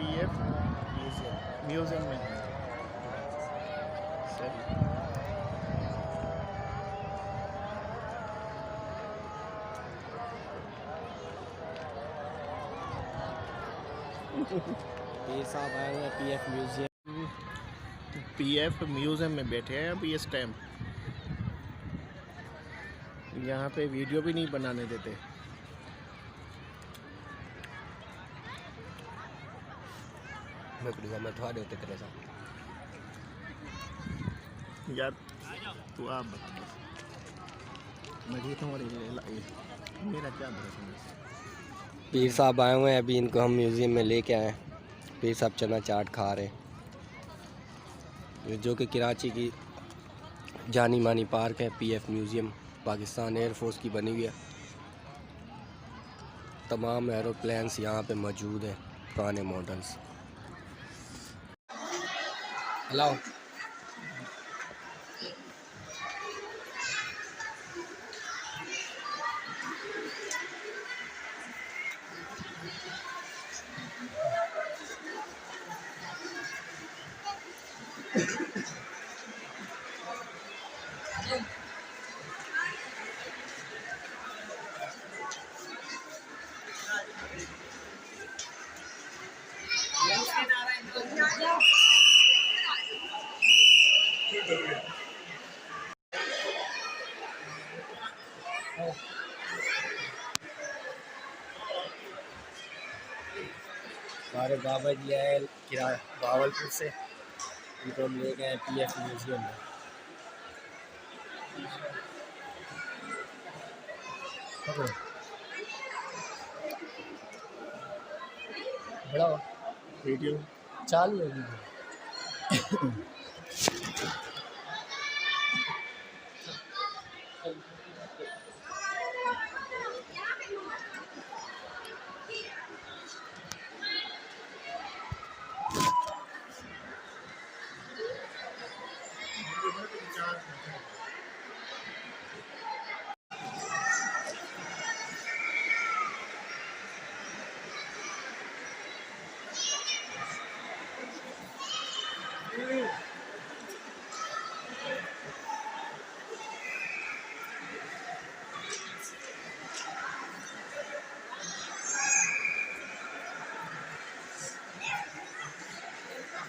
PF museum में है sir. ये साहब आए हुए हैं पीएफ म्यूजियम। पीएफ म्यूजियम में बैठे हैं अभी इस टाइम। यहाँ पे वीडियो भी नहीं बनाने देते। मैं थोड़ा होते तेरे साथ यार तू आप बता, मेरी तुम्हारी मेरा क्या भरोसा। पीर साहब आए हुए हैं, अभी इनको हम म्यूज़ियम में लेके आए। पीर साहब चना चाट खा रहे हैं, जो कि कराची की जानी मानी पार्क है। पीएफ म्यूज़ियम पाकिस्तान एयरफोर्स की बनी हुई है। तमाम एरोप्लेन्स यहाँ पे मौजूद हैं, पुराने मॉडल्स। हेलो हमारे बाबा जी आए बावलपुर से, इनको हम ले गए पीएफ म्यूज़ियम में। बड़ा वीडियो चालू है वीडियो।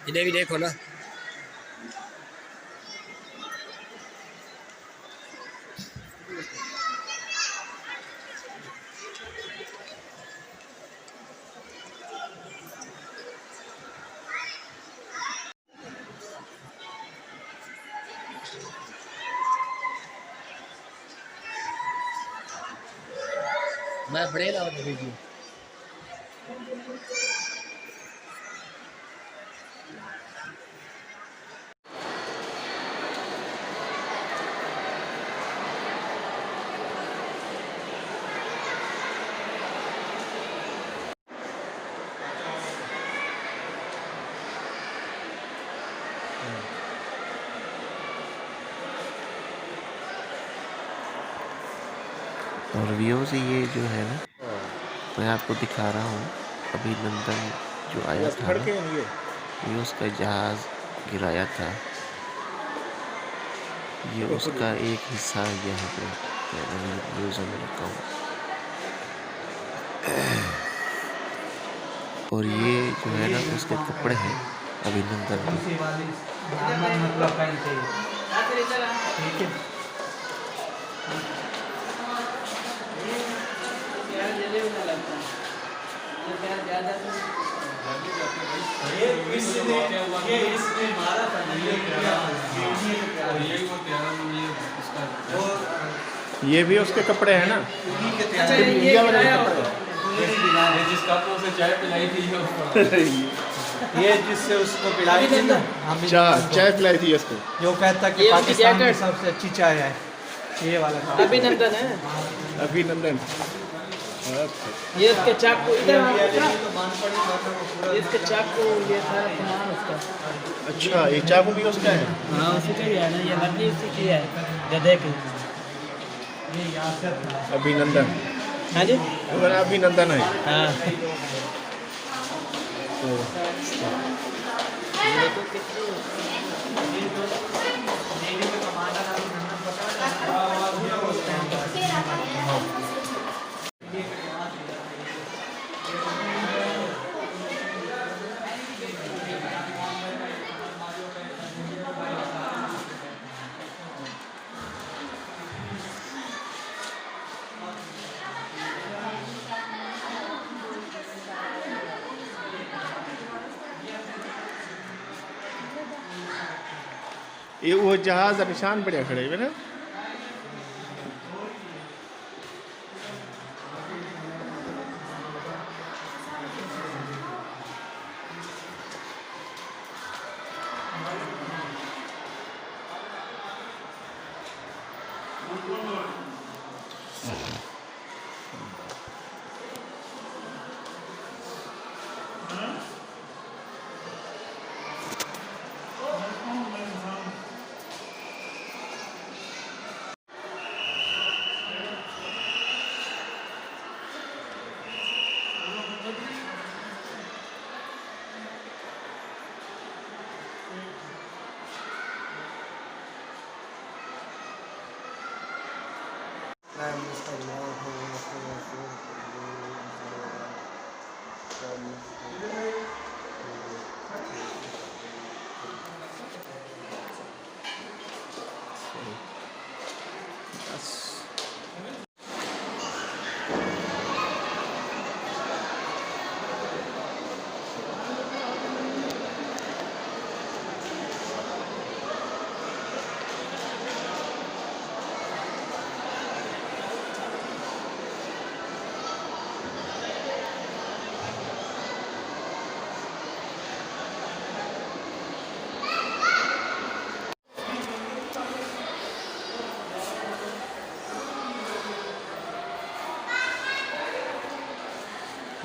इन्हें भी देखो ना। मैं बड़े लाओ वीडियो। और व्यूज़ ये जो है ना, मैं आपको दिखा रहा हूँ। अभी लंदन जो आया था ना, ये उसका जहाज़ गिराया था। ये उसका एक हिस्सा यहाँ पे म्यूज़ियम में रखा हुआ। और ये जो है ना, उसके कपड़े हैं अभिनंदन के। ये भी उसके कपड़े हैं ना। जिस कप में उसे चाय पिलाई थी ये जिससे उसको पिलाई थी ना, चाय पिलाई थी उसको, जो कहता कि पाकिस्तान की सबसे अच्छी चाय है, ये वाला था। अभिनंदन है। अभिनंदन। ये इसके चाकू इधर, इसके चाकू ये सारा सामान उसका। अच्छा, ये चाकू भी उसका है? हाँ उसी का ही है ना, ये मछली उसी की है गधे की। अभिनंदन। हाँ जी, अभिनंदन है। हाँ ये वो जहाज का निशान बढ़िया खड़े हुए ना।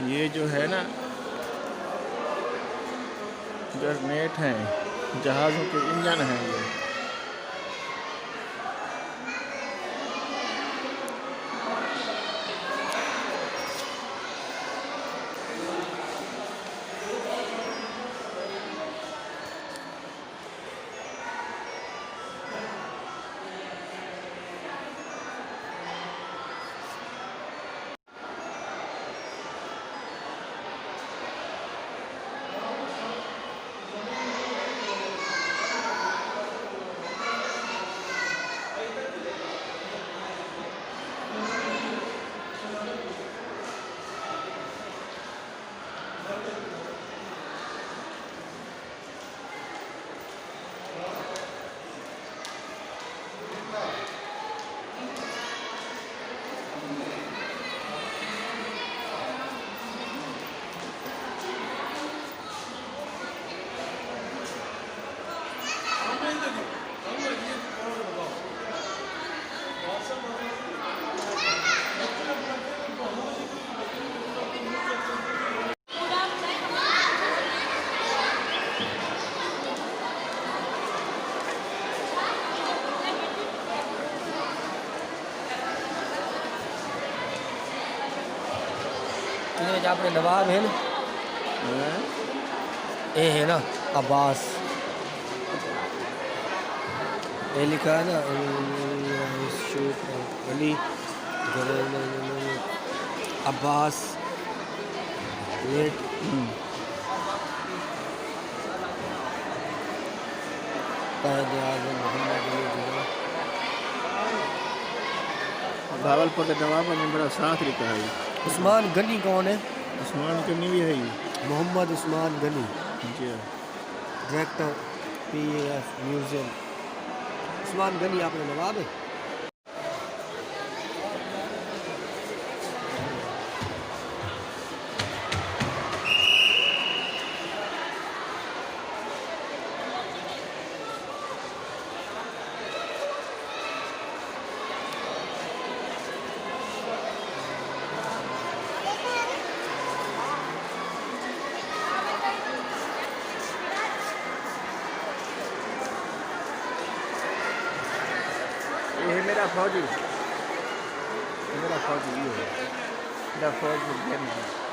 ये जो है ना गरनेट हैं, जहाज़ों के इंजन हैं ये। ये जो अपने नवाब है ना, ये है ना अब्बास, ये लिखा है ना अली अब्बास भावलपुर के नवाब ने बड़ा साथ लिखा है। उस्मान गनी कौन है? उस्मान गनी भी है ये। Mohammad Usman Ghani, ji director PAF museum. Usman Ghani आपने नवाब है। ये है मेरा फौजी, ये है मेरा फौजी।